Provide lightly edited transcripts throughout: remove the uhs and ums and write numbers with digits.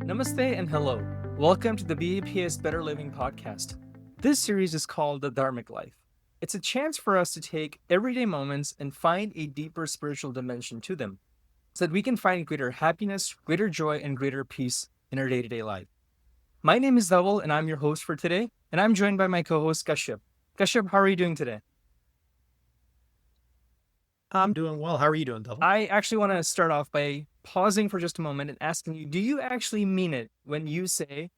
Namaste and hello. Welcome to the BAPS Better Living Podcast. This series is called the Dharmic Life. It's a chance for us to take everyday moments and find a deeper spiritual dimension to them so that we can find greater happiness, greater joy, and greater peace in our day-to-day life. My name is Dhawal and I'm your host for today, and I'm joined by my co-host Kashyap. Kashyap, how are you doing today? I'm doing well. How are you doing, Dhawal? I actually want to start off by pausing for just a moment and asking you, do you actually mean it when you say,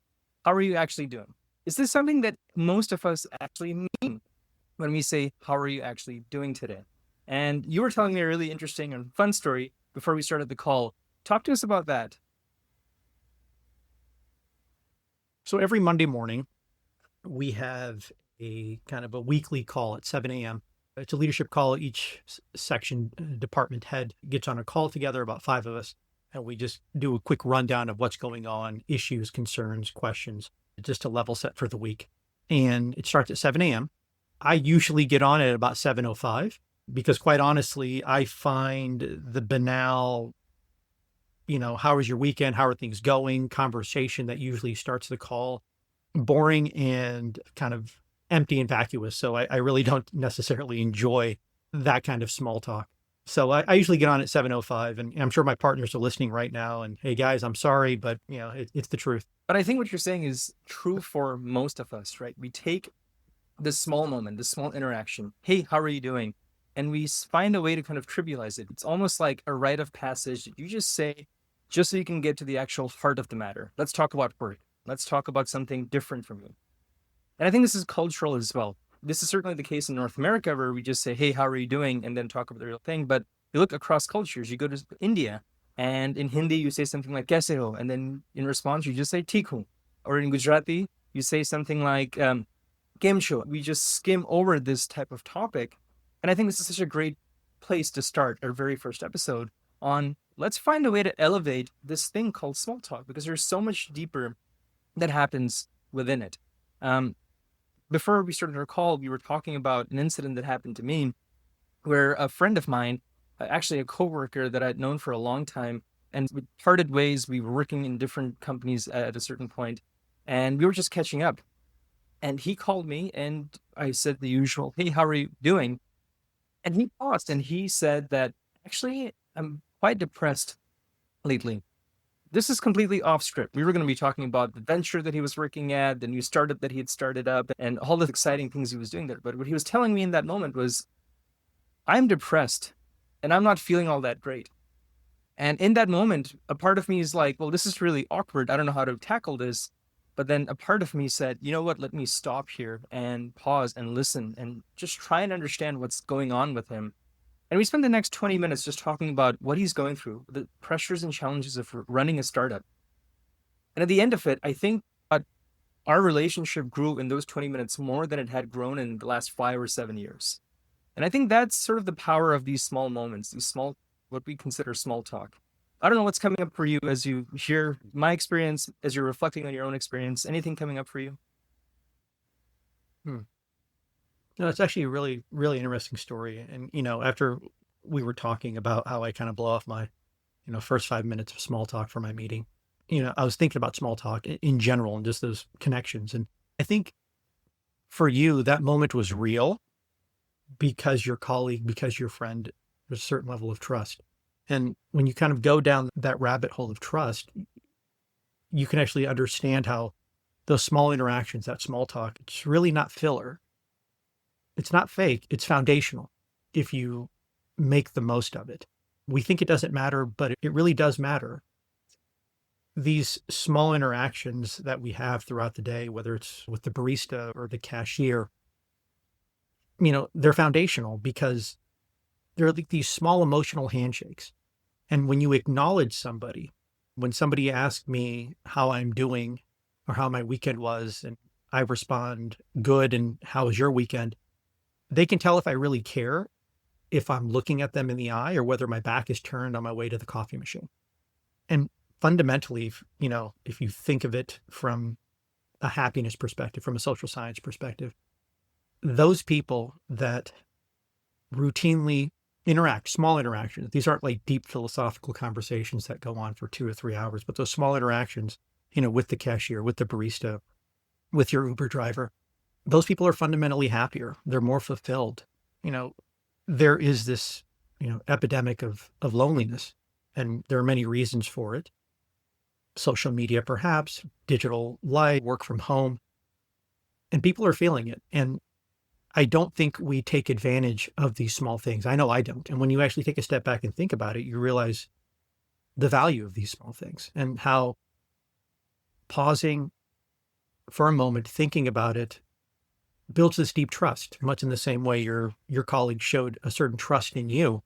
how are you actually doing? Is this something that most of us actually mean when we say, how are you actually doing today? And you were telling me a really interesting and fun story before we started the call. Talk to us about that. So every Monday morning, we have a kind of a weekly call at 7 a.m. It's a leadership call. Each section department head gets on a call together, about 5 of us, and we just do a quick rundown of what's going on, issues, concerns, questions, just to level set for the week. And it starts at 7 a.m. I usually get on at about 7:05 because, quite honestly, I find the banal, how was your weekend? How are things going? Conversation that usually starts the call boring and kind of empty and vacuous. So I really don't necessarily enjoy that kind of small talk. So I usually get on at 7:05, and I'm sure my partners are listening right now. And hey, guys, I'm sorry, but it's the truth. But I think what you're saying is true for most of us, right? We take this small moment, this small interaction. Hey, how are you doing? And we find a way to kind of trivialize it. It's almost like a rite of passage that you just say, just so you can get to the actual heart of the matter. Let's talk about work. Let's talk about something different from you. And I think this is cultural as well. This is certainly the case in North America, where we just say, hey, how are you doing? And then talk about the real thing. But you look across cultures, you go to India, and in Hindi, you say something like, kaise ho? And then in response, you just say, theek hu. Or in Gujarati, you say something like, kem cho. We just skim over this type of topic. And I think this is such a great place to start our very first episode on, let's find a way to elevate this thing called small talk, because there's so much deeper that happens within it. Before we started our call, we were talking about an incident that happened to me where a friend of mine, actually a coworker that I'd known for a long time, and we parted ways. We were working in different companies at a certain point, and we were just catching up. And he called me and I said the usual, hey, how are you doing? And he paused and he said that, actually, I'm quite depressed lately. This is completely off script. We were going to be talking about the venture that he was working at, the new startup that he had started up, and all the exciting things he was doing there. But what he was telling me in that moment was, I'm depressed and I'm not feeling all that great. And in that moment, a part of me is like, well, this is really awkward. I don't know how to tackle this. But then a part of me said, you know what, let me stop here and pause and listen and just try and understand what's going on with him. And we spent the next 20 minutes just talking about what he's going through, the pressures and challenges of running a startup. And at the end of it, I think our relationship grew in those 20 minutes more than it had grown in the last 5 or 7 years. And I think that's sort of the power of these small moments, these small, what we consider small talk. I don't know what's coming up for you as you hear my experience, as you're reflecting on your own experience. Anything coming up for you? No, it's actually a really, really interesting story. And, after we were talking about how I kind of blow off my, first 5 minutes of small talk for my meeting, I was thinking about small talk in general and just those connections. And I think for you, that moment was real because your colleague, because your friend, there's a certain level of trust. And when you kind of go down that rabbit hole of trust, you can actually understand how those small interactions, that small talk, it's really not filler. It's not fake. It's foundational if you make the most of it. We think it doesn't matter, but it really does matter. These small interactions that we have throughout the day, whether it's with the barista or the cashier, they're foundational because they're like these small emotional handshakes. And when you acknowledge somebody, when somebody asks me how I'm doing or how my weekend was, and I respond, good, and how was your weekend? They can tell if I really care, if I'm looking at them in the eye, or whether my back is turned on my way to the coffee machine. And fundamentally, if you think of it from a happiness perspective, from a social science perspective, those people that routinely interact, small interactions, these aren't like deep philosophical conversations that go on for 2 or 3 hours, but those small interactions with the cashier, with the barista, with your Uber driver. Those people are fundamentally happier. They're more fulfilled. There is this, epidemic of loneliness, and there are many reasons for it. Social media, perhaps, digital life, work from home, and people are feeling it. And I don't think we take advantage of these small things. I know I don't. And when you actually take a step back and think about it, you realize the value of these small things and how pausing for a moment, thinking about it, builds this deep trust, much in the same way your colleague showed a certain trust in you,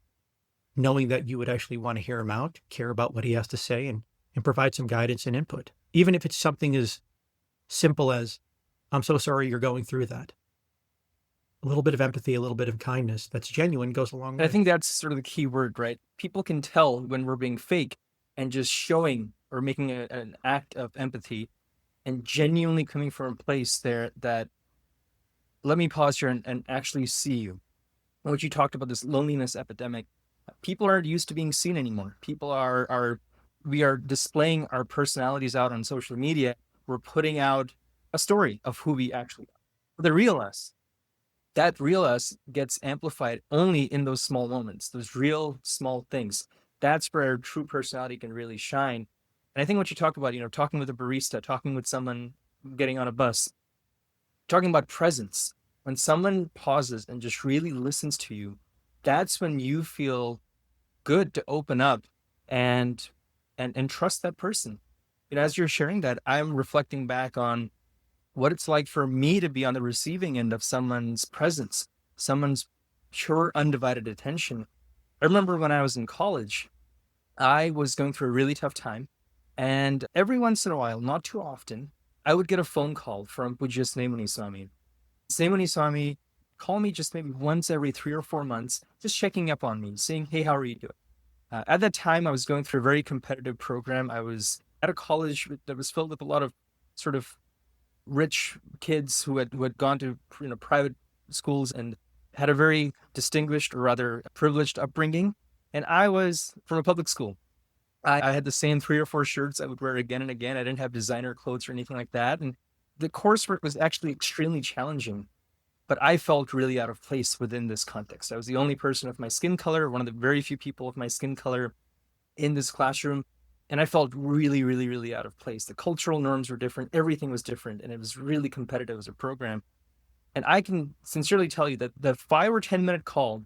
knowing that you would actually want to hear him out, care about what he has to say, and provide some guidance and input. Even if it's something as simple as, I'm so sorry you're going through that. A little bit of empathy, a little bit of kindness that's genuine goes a long way. I think that's sort of the key word, right? People can tell when we're being fake and just showing or making an act of empathy and genuinely coming from a place there that, let me pause here and actually see you. What you talked about, this loneliness epidemic, people aren't used to being seen anymore. People we are displaying our personalities out on social media. We're putting out a story of who we actually are. The real us. That real us gets amplified only in those small moments, those real small things. That's where our true personality can really shine. And I think what you talk about, talking with a barista, talking with someone getting on a bus, talking about presence. When someone pauses and just really listens to you, that's when you feel good to open up and trust that person. As you're sharing that, I'm reflecting back on what it's like for me to be on the receiving end of someone's presence, someone's pure undivided attention. I remember when I was in college, I was going through a really tough time. And every once in a while, not too often, I would get a phone call from Pujya Snemuni Swami. Snemuni Swami call me just maybe once every 3 or 4 months, just checking up on me, saying, hey, how are you doing? At that time, I was going through a very competitive program. I was at a college that was filled with a lot of sort of rich kids who had gone to private schools and had a very distinguished, or rather privileged upbringing. And I was from a public school. I had the same 3 or 4 shirts I would wear again and again. I didn't have designer clothes or anything like that. And the coursework was actually extremely challenging, but I felt really out of place within this context. I was the only person of my skin color, one of the very few people of my skin color in this classroom. And I felt really, really, really out of place. The cultural norms were different. Everything was different. And it was really competitive as a program. And I can sincerely tell you that the 5 or 10 minute call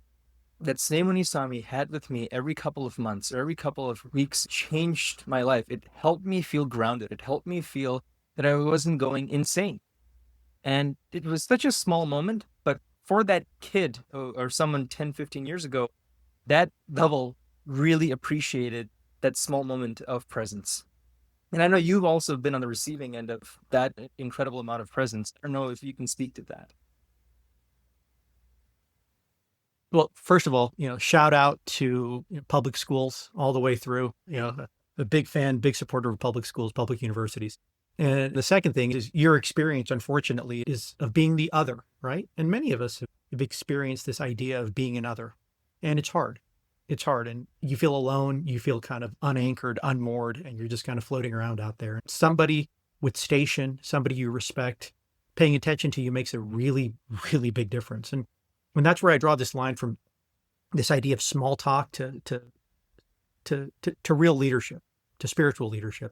that Snemuni Swami had with me every couple of months or every couple of weeks changed my life. It helped me feel grounded. It helped me feel that I wasn't going insane. And it was such a small moment, but for that kid or someone 10, 15 years ago, that Dhawal really appreciated that small moment of presence. And I know you've also been on the receiving end of that incredible amount of presence. I don't know if you can speak to that. Well, first of all, shout out to public schools all the way through. A big fan, big supporter of public schools, public universities. And the second thing is your experience, unfortunately, is of being the other, right? And many of us have experienced this idea of being another. And it's hard. It's hard. And you feel alone. You feel kind of unanchored, unmoored, and you're just kind of floating around out there. Somebody with station, somebody you respect, paying attention to you makes a really, really big difference. And that's where I draw this line from this idea of small talk to real leadership, to spiritual leadership.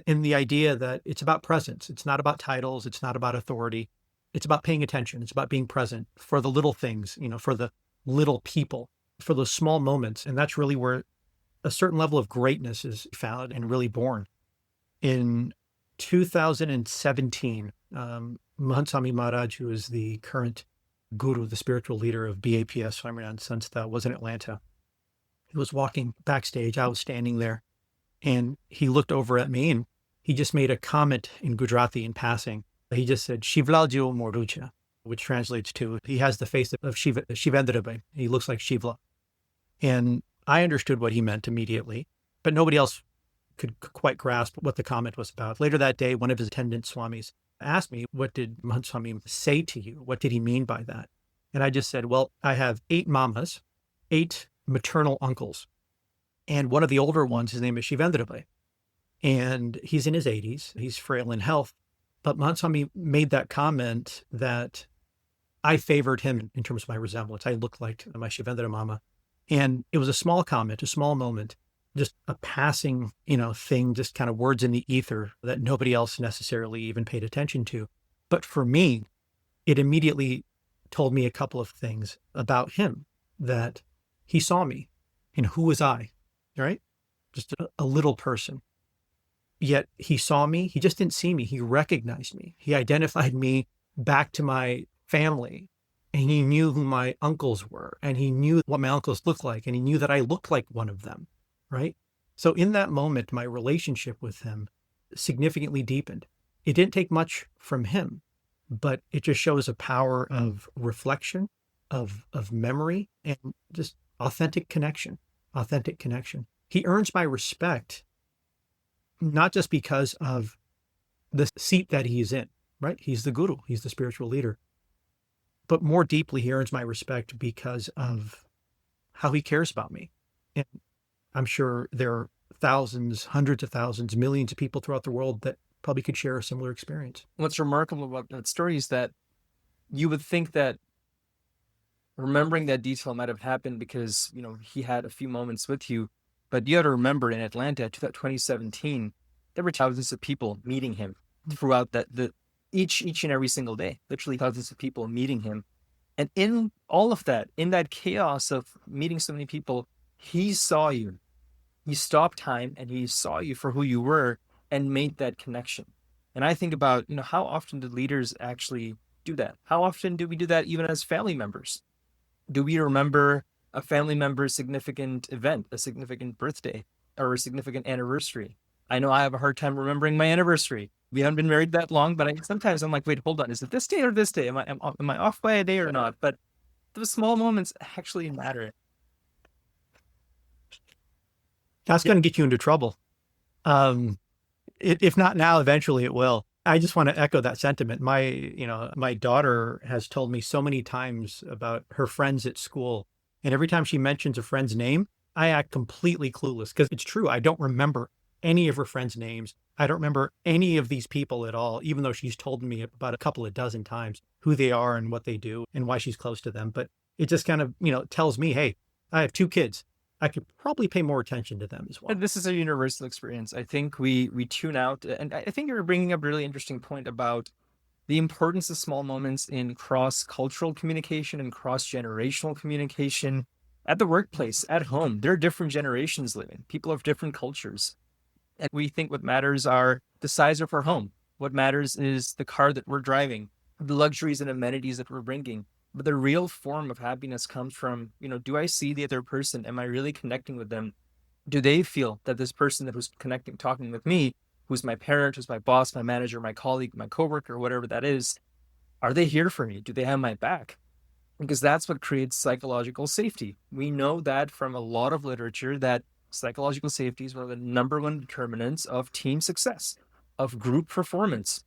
And the idea that it's about presence. It's not about titles. It's not about authority. It's about paying attention. It's about being present for the little things, for the little people, for those small moments. And that's really where a certain level of greatness is found and really born. In 2017, Mahant Swami Maharaj, who is the current guru, the spiritual leader of BAPS Sanstha, was in Atlanta. He was walking backstage. I was standing there. And he looked over at me and he just made a comment in Gujarati in passing. He just said, Shivlajo Morucha, which translates to, he has the face of Shivendra. He looks like Shivla. And I understood what he meant immediately, but nobody else could quite grasp what the comment was about. Later that day, one of his attendant swamis asked me, what did Mahant Swami say to you? What did he mean by that? And I just said, well, I have 8 mamas, 8 maternal uncles. And one of the older ones, his name is Shivendra. and he's in his 80s. He's frail in health. But Mansami made that comment that I favored him in terms of my resemblance. I looked like my Shivendra Mama. And it was a small comment, a small moment, just a passing, thing, just kind of words in the ether that nobody else necessarily even paid attention to. But for me, it immediately told me a couple of things about him, that he saw me. Who was I, right? Just a little person. Yet he saw me. He just didn't see me. He recognized me. He identified me back to my family. And he knew who my uncles were. And he knew what my uncles looked like. And he knew that I looked like one of them, right? So in that moment, my relationship with him significantly deepened. It didn't take much from him, but it just shows a power of reflection, of memory, and just authentic connection. He earns my respect, not just because of the seat that he's in, right? He's the guru, he's the spiritual leader. But more deeply, he earns my respect because of how he cares about me. And I'm sure there are thousands, hundreds of thousands, millions of people throughout the world that probably could share a similar experience. What's remarkable about that story is that you would think that remembering that detail might have happened because, he had a few moments with you. But you got to remember, in Atlanta, 2017, there were thousands of people meeting him throughout each and every single day, literally thousands of people meeting him. And in all of that, in that chaos of meeting so many people, he saw you. He stopped time and he saw you for who you were and made that connection. And I think about, how often do leaders actually do that? How often do we do that even as family members? Do we remember a family member's significant event, a significant birthday, or a significant anniversary? I know I have a hard time remembering my anniversary. We haven't been married that long, but sometimes I'm like, wait, hold on. Is it this day or this day? Am I off by a day or not? But those small moments actually matter. That's going to get you into trouble. If not now, eventually it will. I just want to echo that sentiment. My daughter has told me so many times about her friends at school. And every time she mentions a friend's name, I act completely clueless because it's true. I don't remember any of her friends' names. I don't remember any of these people at all, even though she's told me about a couple of dozen times who they are and what they do and why she's close to them. But it just kind of, tells me, hey, I have 2 kids. I could probably pay more attention to them as well. And this is a universal experience. I think we tune out. And I think you're bringing up a really interesting point about the importance of small moments in cross-cultural communication and cross-generational communication at the workplace, at home. There are different generations living. People of different cultures. And we think what matters are the size of our home. What matters is the car that we're driving, the luxuries and amenities that we're bringing. But the real form of happiness comes from, do I see the other person? Am I really connecting with them? Do they feel that this person that was talking with me, who's my parent, who's my boss, my manager, my colleague, my coworker, whatever that is, are they here for me? Do they have my back? Because that's what creates psychological safety. We know that from a lot of literature that psychological safety is one of the number one determinants of team success, of group performance,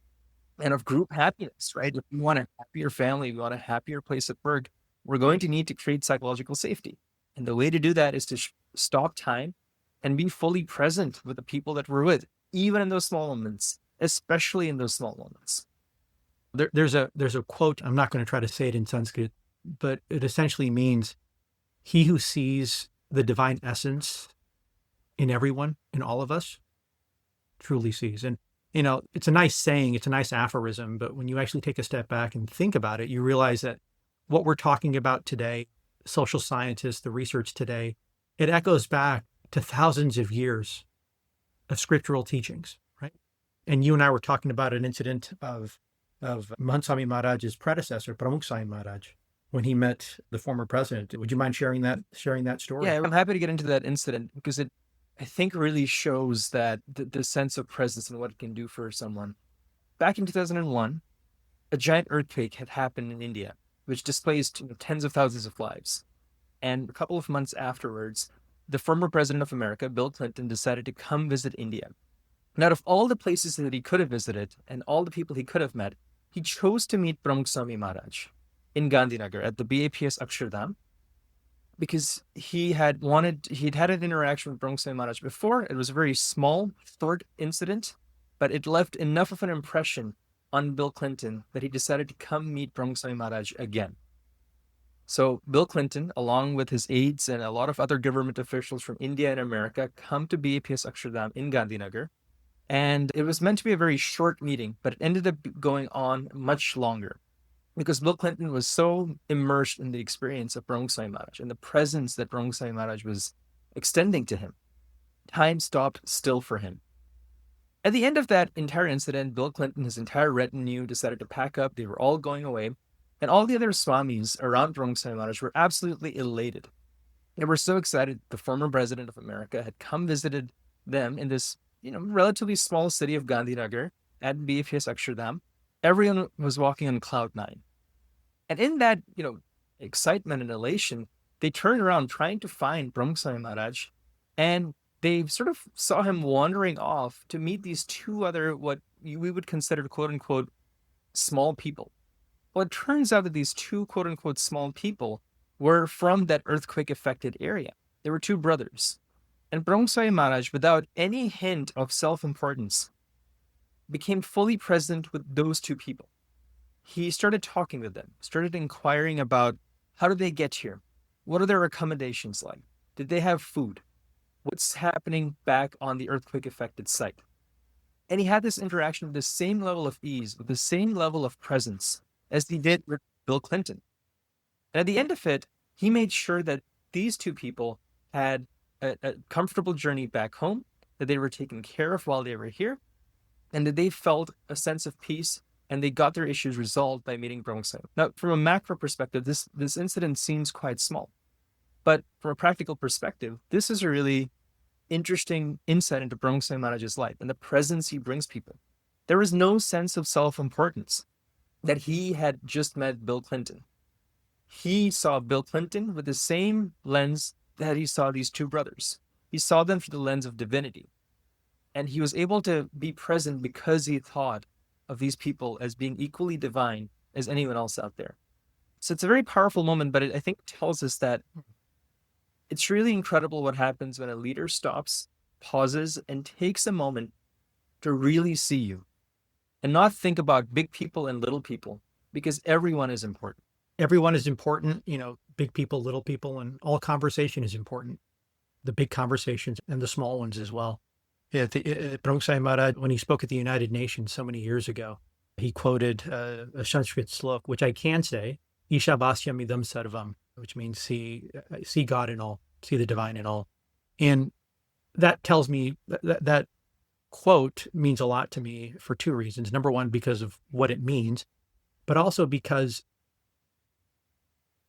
and of group happiness, right? If we want a happier family, we want a happier place at work, we're going to need to create psychological safety. And the way to do that is to stop time and be fully present with the people that we're with, even in those small moments, especially in those small moments. There's a quote, I'm not going to try to say it in Sanskrit, but it essentially means he who sees the divine essence in everyone, in all of us, truly sees. And, it's a nice saying, it's a nice aphorism, but when you actually take a step back and think about it, you realize that what we're talking about today, social scientists, the research today, it echoes back to thousands of years of scriptural teachings, right? And you and I were talking about an incident of Mansami Maharaj's predecessor, Pramukh Sai Maharaj, when he met the former president. Would you mind sharing that story? Yeah, I'm happy to get into that incident because it, I think, really shows that the sense of presence and what it can do for someone. Back in 2001, a giant earthquake had happened in India, which displaced tens of thousands of lives. And a couple of months afterwards, the former president of America, Bill Clinton, decided to come visit India. And out of all the places that he could have visited and all the people he could have met, he chose to meet Pramukh Swami Maharaj in Gandhinagar at the BAPS Akshardham. because he'd had an interaction with Brong Sai Maharaj before. It was a very small, short incident, but it left enough of an impression on Bill Clinton that he decided to come meet Brong Sai Maharaj again. So Bill Clinton, along with his aides and a lot of other government officials from India and America, come to BAPS Akshardham in Gandhinagar. And it was meant to be a very short meeting, but it ended up going on much longer because Bill Clinton was so immersed in the experience of Brong Sai Maharaj and the presence that Brong Sai Maharaj was extending to him. Time stopped still for him. At the end of that entire incident, Bill Clinton, his entire retinue decided to pack up. They were all going away. And all the other swamis around Brong Sai Maharaj were absolutely elated. They were so excited the former president of America had come visited them in this, relatively small city of Gandhinagar at BAPS Akshardham. Everyone was walking on cloud nine. And in that, excitement and elation, they turned around trying to find Brong Sai Maharaj, and they sort of saw him wandering off to meet these two other, what we would consider, quote unquote, small people. Well, it turns out that these two, quote unquote, small people were from that earthquake affected area. They were two brothers. And Brong Sai Maharaj, without any hint of self-importance, became fully present with those two people. He started talking with them, started inquiring about how did they get here? What are their accommodations like? Did they have food? What's happening back on the earthquake affected site? And he had this interaction with the same level of ease, with the same level of presence as he did with Bill Clinton. And at the end of it, he made sure that these two people had a comfortable journey back home, that they were taken care of while they were here, and that they felt a sense of peace and they got their issues resolved by meeting Brong Sai. Now, from a macro perspective, this incident seems quite small. But from a practical perspective, this is a really interesting insight into Brong Sai Maharaj's life and the presence he brings people. There was no sense of self-importance that he had just met Bill Clinton. He saw Bill Clinton with the same lens that he saw these two brothers. He saw them through the lens of divinity. And he was able to be present because he thought of these people as being equally divine as anyone else out there. So it's a very powerful moment, but I think tells us that it's really incredible what happens when a leader stops, pauses, and takes a moment to really see you and not think about big people and little people, because everyone is important. Everyone is important, big people, little people, and all conversation is important. The big conversations and the small ones as well. Yeah, Brong Sai Maharaj, when he spoke at the United Nations so many years ago, he quoted a Sanskrit slok, which I can say, Ishavasya midam sarvam, which means see God in all, see the divine in all. And that tells me that quote means a lot to me for two reasons. Number one, because of what it means, but also because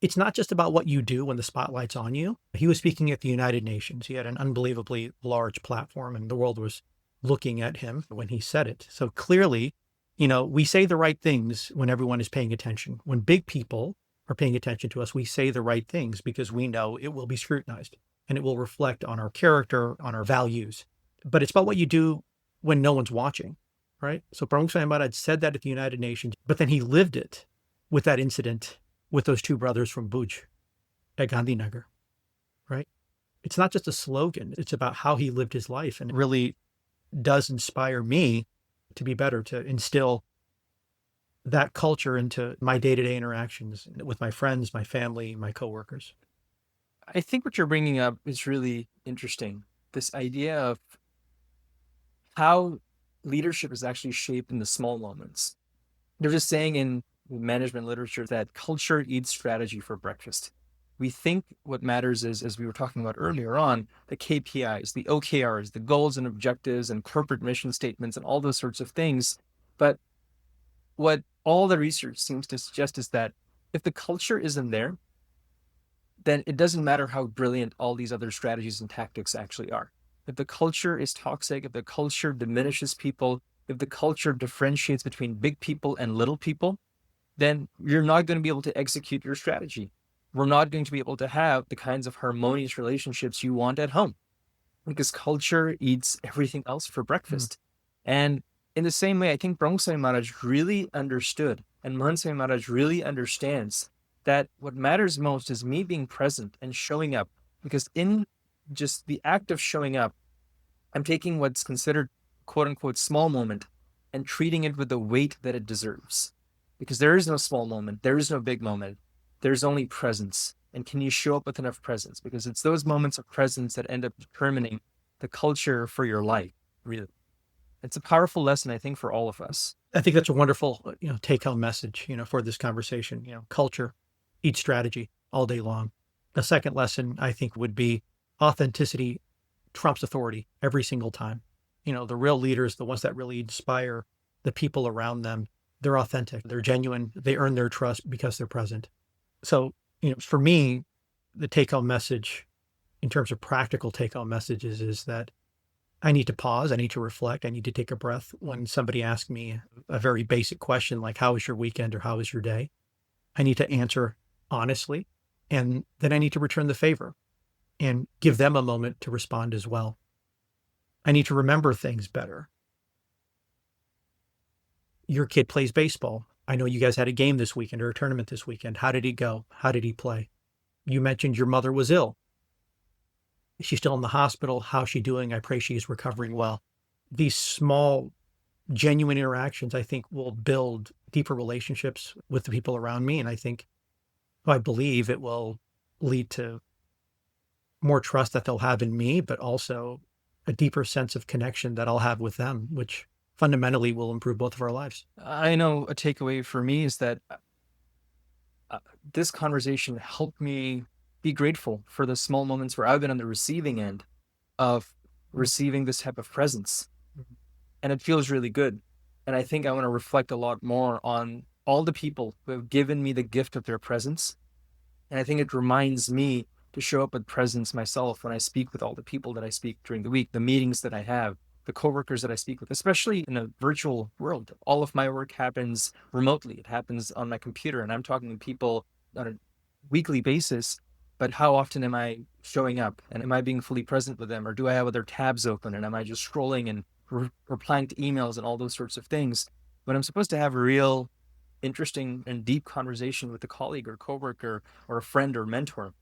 it's not just about what you do when the spotlight's on you. He was speaking at the United Nations. He had an unbelievably large platform and the world was looking at him when he said it. So clearly, we say the right things when everyone is paying attention. When big people are paying attention to us, we say the right things because we know it will be scrutinized and it will reflect on our character, on our values. But it's about what you do when no one's watching, right? So Brong Sai Maharaj said that at the United Nations, but then he lived it with that incident with those two brothers from Bhuj at Gandhinagar, right? It's not just a slogan. It's about how he lived his life. And it really does inspire me to be better, to instill that culture into my day-to-day interactions with my friends, my family, my coworkers. I think what you're bringing up is really interesting. This idea of how leadership is actually shaped in the small moments. They're just saying in management literature that culture eats strategy for breakfast. We think what matters is, as we were talking about earlier on, the KPIs, the OKRs, the goals and objectives and corporate mission statements and all those sorts of things. But what all the research seems to suggest is that if the culture isn't there, then it doesn't matter how brilliant all these other strategies and tactics actually are. If the culture is toxic, if the culture diminishes people, if the culture differentiates between big people and little people, then you're not going to be able to execute your strategy. We're not going to be able to have the kinds of harmonious relationships you want at home because culture eats everything else for breakfast. And in the same way, I think Brong Sai Maharaj really understood, and Mohan Sai Maharaj really understands that what matters most is me being present and showing up. Because in just the act of showing up, I'm taking what's considered quote unquote small moment and treating it with the weight that it deserves. Because there is no small moment, there is no big moment, there's only presence. And can you show up with enough presence? Because it's those moments of presence that end up determining the culture for your life, really. It's a powerful lesson, I think, for all of us. I think that's a wonderful, take-home message, for this conversation. Culture, eat strategy all day long. The second lesson, I think, would be authenticity trumps authority every single time. The real leaders, the ones that really inspire the people around them, they're authentic, they're genuine, they earn their trust because they're present. So, for me, the take-home message in terms of practical take-home messages is that I need to pause, I need to reflect, I need to take a breath when somebody asks me a very basic question like, how was your weekend or how was your day? I need to answer honestly, and then I need to return the favor and give them a moment to respond as well. I need to remember things better. Your kid plays baseball. I know you guys had a game this weekend or a tournament this weekend. How did he go? How did he play? You mentioned your mother was ill. Is she still in the hospital? How's she doing? I pray she's recovering well. These small, genuine interactions, I think, will build deeper relationships with the people around me. And I believe it will lead to more trust that they'll have in me, but also a deeper sense of connection that I'll have with them, which fundamentally will improve both of our lives. I know a takeaway for me is that this conversation helped me be grateful for the small moments where I've been on the receiving end of receiving this type of presence. And it feels really good. And I think I want to reflect a lot more on all the people who have given me the gift of their presence. And I think it reminds me to show up with presence myself when I speak with all the people that I speak during the week, the meetings that I have, the coworkers that I speak with, especially in a virtual world. All of my work happens remotely. It happens on my computer, and I'm talking to people on a weekly basis. But how often am I showing up, and am I being fully present with them? Or do I have other tabs open, and am I just scrolling and replying to emails and all those sorts of things? When I'm supposed to have a real interesting and deep conversation with a colleague or coworker or a friend or mentor.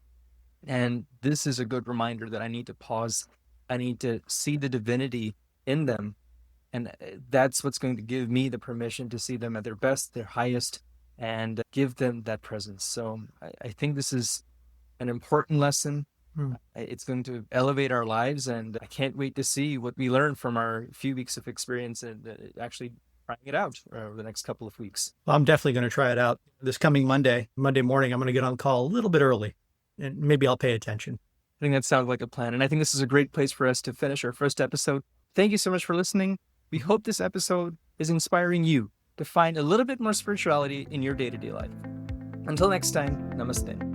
And this is a good reminder that I need to pause. I need to see the divinity in them. And that's what's going to give me the permission to see them at their best, their highest, and give them that presence. So I think this is an important lesson. It's going to elevate our lives, and I can't wait to see what we learn from our few weeks of experience and actually trying it out over the next couple of weeks. Well, I'm definitely going to try it out this coming Monday morning. I'm going to get on call a little bit early, and maybe I'll pay attention. I think that sounds like a plan. And I think this is a great place for us to finish our first episode. Thank you so much for listening. We hope this episode is inspiring you to find a little bit more spirituality in your day-to-day life. Until next time, namaste.